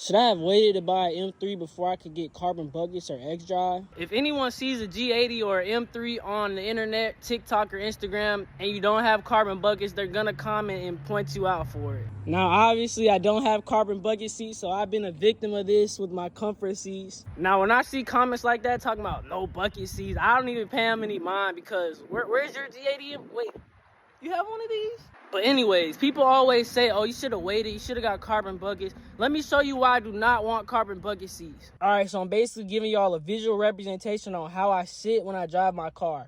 Should I have waited to buy an M3 before I could get carbon buckets or X-Drive? If anyone sees a G80 or M3 on the internet, TikTok or Instagram, and you don't have carbon buckets, they're gonna comment and point you out for it. Now, obviously, I don't have carbon bucket seats, so I've been a victim of this with my comfort seats. Now, when I see comments like that talking about no bucket seats, I don't even pay them any mind because where's your G80? Wait, you have one of these? But anyways, people always say, oh, you should have waited. You should have got carbon buckets. Let me show you why I do not want carbon bucket seats. All right, so I'm basically giving y'all a visual representation on how I sit when I drive my car.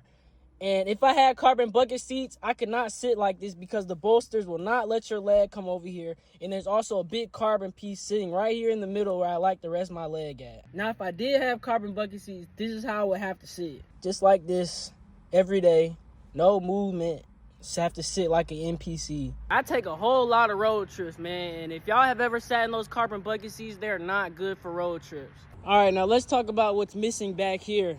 And if I had carbon bucket seats, I could not sit like this because the bolsters will not let your leg come over here. And there's also a big carbon piece sitting right here in the middle where I like to rest my leg at. Now, if I did have carbon bucket seats, this is how I would have to sit. Just like this, every day, no movement. Just have to sit like an NPC. I take a whole lot of road trips, man. And if y'all have ever sat in those carbon bucket seats, they're not good for road trips. All right, now let's talk about what's missing back here.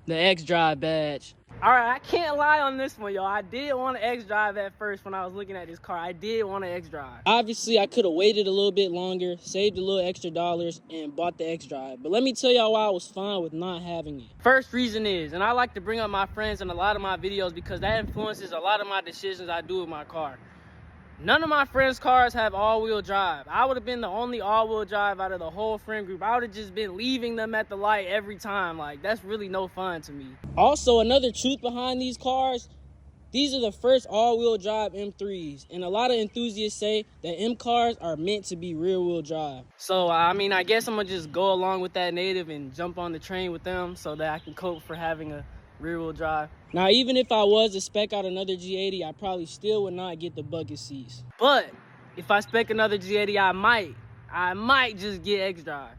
The X-Drive badge. All right, I can't lie on this one, y'all. I did want an X-Drive at first when I was looking at this car. I did want an X-Drive. Obviously, I could have waited a little bit longer, saved a little extra dollars, and bought the X-Drive. But let me tell y'all why I was fine with not having it. First reason is, and I like to bring up my friends in a lot of my videos because that influences a lot of my decisions I do with my car. None of my friends' cars have all-wheel drive. I would have been the only all-wheel drive out of the whole friend group. I would have just been leaving them at the light every time. Like, that's really no fun to me. Also, another truth behind these cars, these are the first all-wheel drive M3s. And a lot of enthusiasts say that M cars are meant to be rear-wheel drive. So, I mean, I guess I'm going to just go along with that native and jump on the train with them so that I can cope for having a rear-wheel drive. Now, even if I was to spec out another G80, I probably still would not get the bucket seats. But if I spec another G80, I might just get X-Drive.